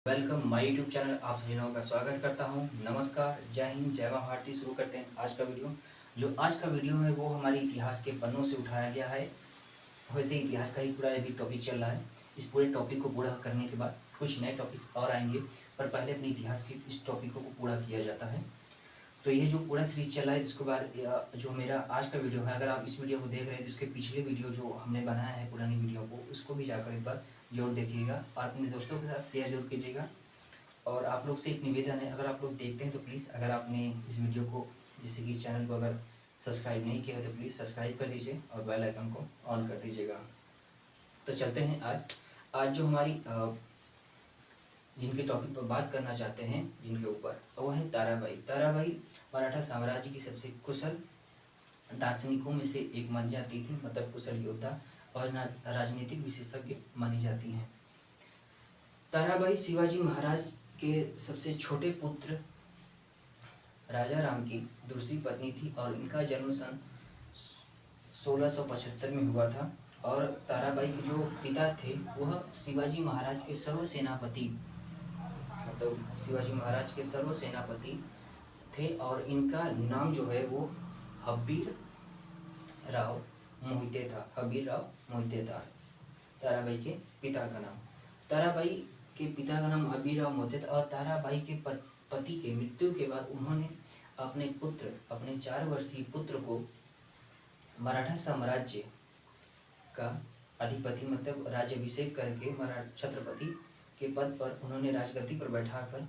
Welcome my YouTube channel. आप सभी लोगों का स्वागत करता हूं। नमस्कार, जय हिंद, जय मां भारती। शुरू करते हैं आज का वीडियो। जो आज का वीडियो है वो हमारे इतिहास के पन्नों से उठाया गया है। वैसे इतिहास का ही पूरा अभी टॉपिक चल रहा है। इस पूरे टॉपिक को पूरा करने के बाद कुछ नए टॉपिक्स और आएंगे, पर पहले अपने इतिहास के इस टॉपिकों को पूरा किया जाता है। तो ये जो पूरा सीरीज चल रहा है, जिसके बाद जो मेरा आज का वीडियो है, अगर आप इस वीडियो को देख रहे हैं तो इसके पिछले वीडियो जो हमने बनाया है पुरानी वीडियो को, उसको भी जाकर एक बार जरूर देखिएगा और अपने दोस्तों के साथ शेयर जरूर कीजिएगा। और आप लोग से एक निवेदन है, अगर आप लोग देखते हैं तो प्लीज़, अगर आपने इस वीडियो को, जैसे कि इस चैनल को अगर सब्सक्राइब नहीं किया है तो प्लीज़ सब्सक्राइब कर दीजिए और बेल आइकन को ऑन कर दीजिएगा। तो चलते हैं आज जो हमारी जिनके टॉपिक पर बात करना चाहते हैं, जिनके ऊपर, वो है ताराबाई। ताराबाई मराठा साम्राज्य की सबसे कुशल दार्शनिकों में से एक मानी जाती थी, मतलब कुशल योद्धा और राजनीतिक विशेषज्ञ मानी जाती हैं। ताराबाई शिवाजी महाराज के सबसे छोटे पुत्र राजा राम की दूसरी पत्नी थी और इनका जन्म सन 1675 में हुआ था। और ताराबाई के जो पिता थे वह शिवाजी महाराज के सर्व सेनापति, मतलब शिवाजी महाराज के सर्व सेनापति थे। और इनका नाम जो है वो हब्बीर राव मोहिते था। हब्बीर राव मोहिते था ताराबाई के पिता का नाम। ताराबाई के पिता का नाम हब्बीर राव मोहिते था। और ताराबाई के पति के मृत्यु के बाद उन्होंने अपने पुत्र, अपने 4 वर्षीय पुत्र को मराठा साम्राज्य का अधिपति, मतलब राज्याभिषेक करके मराठा छत्रपति के पद पर उन्होंने राजगद्दी पर बैठाकर,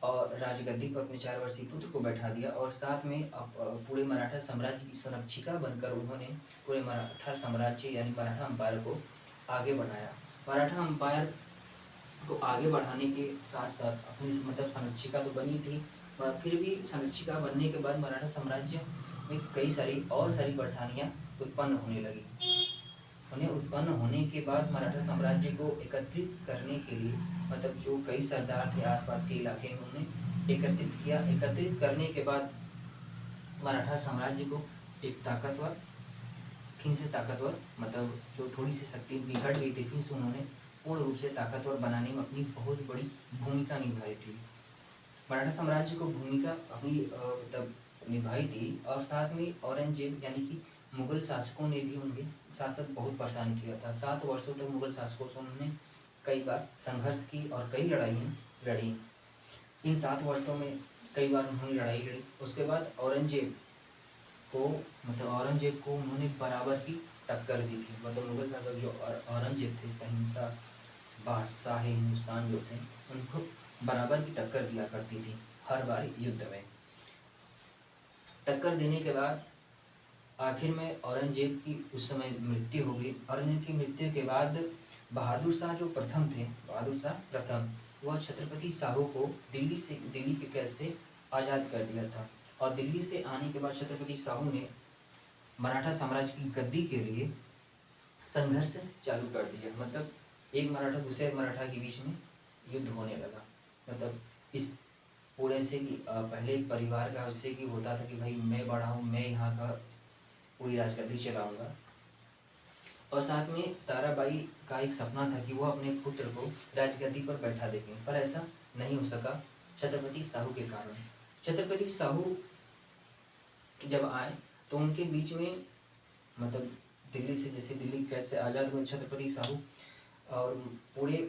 और राजगद्दी पर अपने 4 वर्षीय पुत्र को बैठा दिया। और साथ में पूरे मराठा साम्राज्य की संरक्षिका बनकर उन्होंने पूरे मराठा साम्राज्य यानी मराठा अम्पायर को आगे बढ़ाया। मराठा अम्पायर को आगे बढ़ाने के साथ साथ अपनी, मतलब संरक्षिका तो बनी थी, पर फिर भी संरक्षिका बनने के बाद मराठा साम्राज्य में कई सारी परेशानियाँ उत्पन्न होने लगी। उन्हें उत्पन्न होने के बाद मराठा साम्राज्य को एकत्रित करने के लिए, मतलब जो कई सरदार थे आसपास के इलाके में, उन्हें एकत्रित किया। एकत्रित करने के बाद मराठा साम्राज्य को एक ताकतवर, फिर से ताकतवर, मतलब जो थोड़ी सी शक्ति बिगड़ गई थी, फिर से उन्होंने पूर्ण रूप से ताकतवर बनाने में अपनी बहुत बड़ी भूमिका निभाई थी। मराठा साम्राज्य को भूमिका अपनी तब निभाई थी। और साथ में औरंगजेब यानी कि मुगल शासकों ने भी उनके शासक बहुत परेशान किया था। 7 वर्षों तक मुगल शासकों से उन्होंने कई बार संघर्ष की और कई लड़ाइयाँ लड़ी। इन 7 वर्षों में कई बार उन्होंने लड़ाई लड़ी। उसके बाद औरंगजेब को, मतलब औरंगजेब को उन्होंने बराबर की टक्कर दी थी। मतलब मुगल शासक जो औरंगजेब थे, शहंशाह बादशाह हिंदुस्तान जो थे, उनको बराबर की टक्कर दिया करती थी हर बार युद्ध में। टक्कर देने के बाद आखिर में औरंगजेब की उस समय मृत्यु हो गई। औरंगजेब की मृत्यु के बाद बहादुर शाह जो प्रथम थे, बहादुर शाह प्रथम, वह छत्रपति शाहू को दिल्ली के कैद से आज़ाद कर दिया था। और दिल्ली से आने के बाद छत्रपति शाहू ने मराठा साम्राज्य की गद्दी के लिए संघर्ष चालू कर दिया। मतलब एक मराठा दूसरे मराठा के बीच में युद्ध होने लगा। मतलब इस पूरे से कि पहले एक परिवार का उससे कि होता था कि भाई मैं बड़ा हूँ, मैं यहाँ का पूरी राजगद्दी चलाऊंगा। और साथ में ताराबाई का एक सपना था कि वो अपने पुत्र को राजगद्दी पर बैठा देंगे, पर ऐसा नहीं हो सका छत्रपति शाहू के कारण। छत्रपति शाहू जब आए तो उनके बीच में, मतलब दिल्ली से, जैसे दिल्ली कैसे आज़ाद हुए छत्रपति शाहू, और पूरे,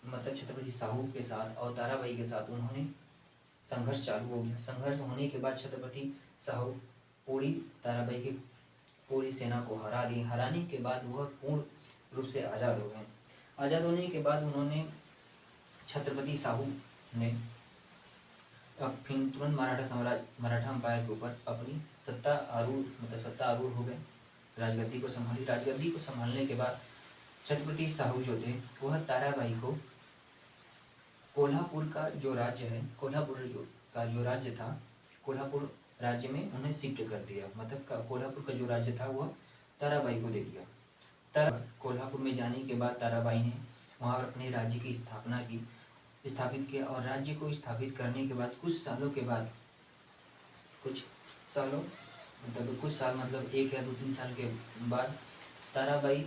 मतलब छत्रपति शाहू के साथ और ताराबाई के साथ उन्होंने संघर्ष चालू हो गया। संघर्ष होने के बाद छत्रपति शाहू पूरी ताराबाई की पूरी सेना को हरा दी। हराने के बाद वह पूर्ण रूप से आज़ाद हो गए। आज़ाद होने के बाद उन्होंने, छत्रपति शाहू ने अब फिर तुरंत मराठा अम्पायर के ऊपर अपनी सत्ता आरूढ़ हो गए। राजगद्दी को संभाली। राजगद्दी को संभालने के बाद छत्रपति शाहू जो थे वह ताराबाई को कोल्हापुर का जो राज्य है, का जो राज्य था, कोल्हापुर राज्य में उन्हें शिफ्ट कर दिया। मतलब कोल्हापुर का जो राज्य था वह ताराबाई को दे दिया। कोल्हापुर में जाने के बाद ताराबाई ने वहाँ अपने राज्य की स्थापित किया। और राज्य को स्थापित करने के बाद कुछ साल, मतलब 1 या 2-3 साल के बाद ताराबाई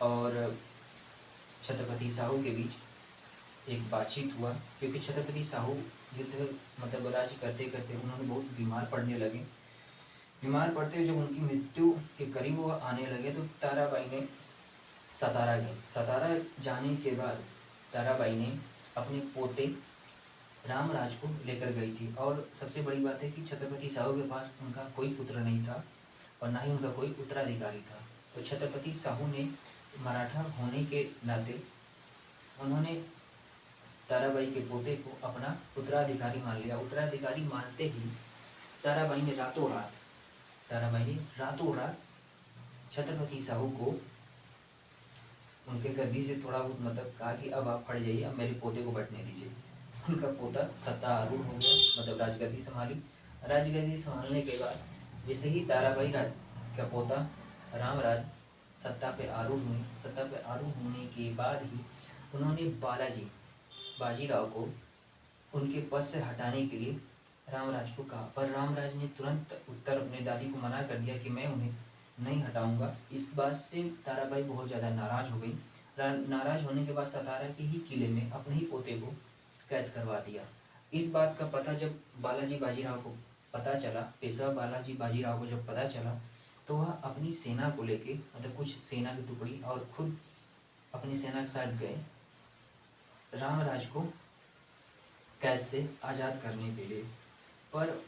और छत्रपति साहू के बीच एक बातचीत हुआ, क्योंकि छत्रपति साहू युद्ध मतलब राज्य करते करते उन्होंने बहुत बीमार पड़ने लगे। बीमार पड़ते हुए जब उनकी मृत्यु के करीब वो आने लगे तो ताराबाई ने सतारा गए। सतारा जाने के बाद ताराबाई ने अपने पोते रामराज को लेकर गई थी। और सबसे बड़ी बात है कि छत्रपति साहू के पास उनका कोई पुत्र नहीं था और ना ही उनका कोई उत्तराधिकारी था। तो छत्रपति साहू ने मराठा होने के नाते उन्होंने ताराबाई के पोते को अपना उत्तराधिकारी मान लिया। उत्तराधिकारी मानते ही ताराबाई ने रातों रात छत्रपति साहू को उनके गद्दी से थोड़ा बहुत मतलब कहा कि अब आप हट जाइए, अब मेरे पोते को बैठने दीजिए। उनका पोता सत्ता आरूढ़ हो गया, मतलब राजगद्दी संभाली। राजगद्दी संभालने के बाद जैसे ही ताराबाई का पोता रामराज सत्ता पे आरूढ़ होने के बाद ही उन्होंने बाजीराव को उनके पद से हटाने के लिए रामराज को कहा, पर रामराज ने तुरंत अपने दादी को मना कर दिया कि मैं उन्हें नहीं हटाऊंगा। इस बात से ताराबाई बहुत ज़्यादा नाराज हो गई। नाराज होने के बाद सतारा के ही किले में अपने ही पोते को कैद करवा दिया। इस बात का पता जब बालाजी बाजीराव को पता चला, पेशवा बालाजी बाजीराव को जब पता चला, तो वह अपनी सेना को लेके मतलब कुछ सेना की टुकड़ी और खुद अपनी सेना के साथ गए रामराज को कैद से आज़ाद करने के लिए। पर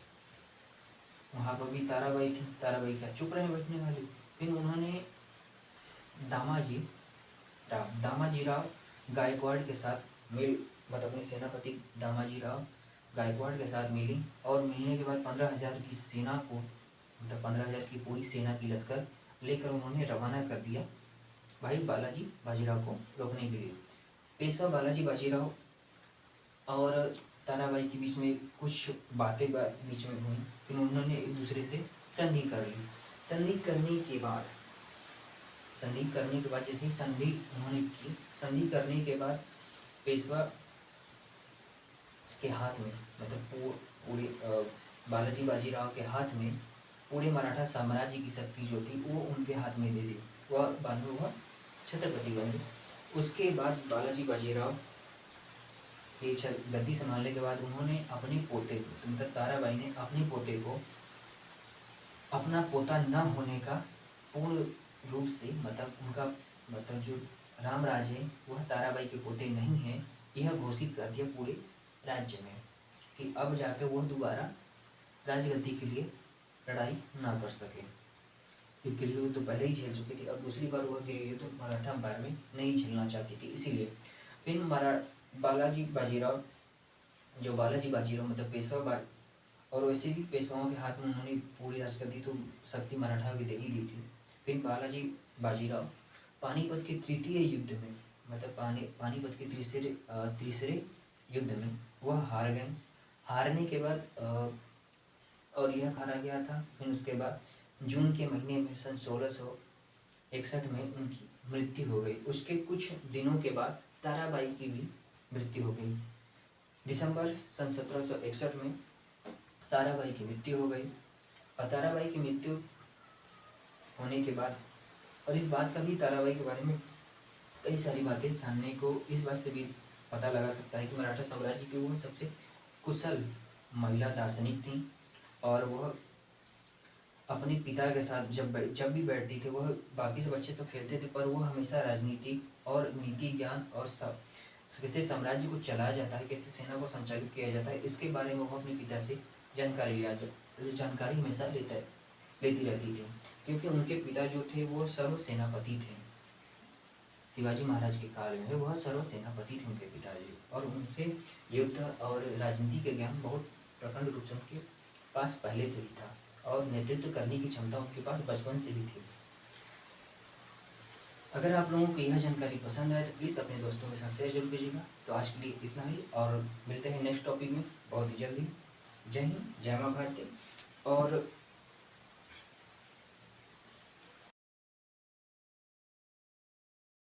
वहाँ पर भी ताराबाई थी। ताराबाई क्या चुप रहे बैठने वाली। फिर उन्होंने दामाजी राव गायकवाड़ के साथ मतलब अपने सेनापति दामाजी राव गायकवाड़ के साथ मिली और मिलने के बाद 15,000 की सेना को मतलब 15,000 की पूरी सेना की लश्कर लेकर उन्होंने रवाना कर दिया भाई बालाजी बाजीराव को रोकने के लिए। पेशवा बालाजी बाजीराव और ताराबाई के बीच में कुछ बातें बीच में हुई। फिर उन्होंने एक दूसरे से संधि कर ली। संधि करने के बाद जैसे ही संधि उन्होंने की, संधि करने के बाद पेशवा के हाथ में मतलब पूरे बालाजी बाजीराव के हाथ में पूरे मराठा साम्राज्य की शक्ति जो थी वो उनके हाथ में दे दी। वह छत्रपति बने। उसके बाद बालाजी बाजीराव के गद्दी संभालने के बाद उन्होंने अपने पोते को मतलब ताराबाई ने अपने पोते को अपना पोता न होने का पूर्ण रूप से मतलब उनका मतलब जो रामराज है वह ताराबाई के पोते नहीं है, यह घोषित कर दिया पूरे राज्य में कि अब जाकर वह दोबारा राजगद्दी के लिए लड़ाई ना कर सके। गिरियो युद्ध तो पहले ही झेल चुकी थी, अब दूसरी बार वह गिरियो युद्ध तो मराठा अंपायर में नहीं झेलना चाहती थी। इसीलिए फिर बालाजी बाजीराव मतलब पेशवा और वैसे भी पेशवाओं के हाथ में उन्होंने पूरी राजगद्दी तो शक्ति मराठा की दे ही दी थी। फिर बालाजी बाजीराव पानीपत के तृतीय युद्ध में मतलब पानीपत के तीसरे युद्ध में वह हार गए। हारने के बाद और यह हारा गया था। फिर उसके बाद जून के महीने में सन 1661 में उनकी मृत्यु हो गई। उसके कुछ दिनों के बाद ताराबाई की भी मृत्यु हो गई। दिसंबर सन 1761 में ताराबाई की मृत्यु हो गई। और ताराबाई की मृत्यु होने के बाद और इस बात का भी ताराबाई के बारे में कई सारी बातें जानने को इस बात से भी पता लगा सकता है कि मराठा साम्राज्य की वह सबसे कुशल महिला दार्शनिक थी और वह अपने पिता के साथ जब भी बैठती थी वह बाकी सब बच्चे तो खेलते थे पर वह हमेशा राजनीति और नीति ज्ञान और कैसे साम्राज्य को चलाया जाता है, कैसे सेना को संचालित किया जाता है, इसके बारे में वो अपने पिता से जानकारी हमेशा लेती रहती थी। क्योंकि उनके पिता जो थे वो सर्व सेनापति थे। शिवाजी महाराज के काल में वह सर्व सेनापति थे उनके पिताजी और उनसे युद्ध और राजनीति के ज्ञान बहुत प्रखंड रूप से उनके पास पहले से ही था और नेतृत्व करने की क्षमता उनके पास बचपन से ही थी। अगर आप लोगों को यह जानकारी पसंद आए तो प्लीज़ अपने दोस्तों के साथ शेयर जरूर कीजिएगा। तो आज के लिए इतना ही और मिलते हैं नेक्स्ट टॉपिक में बहुत ही जल्दी। जय हिंद, जय मां भारती। और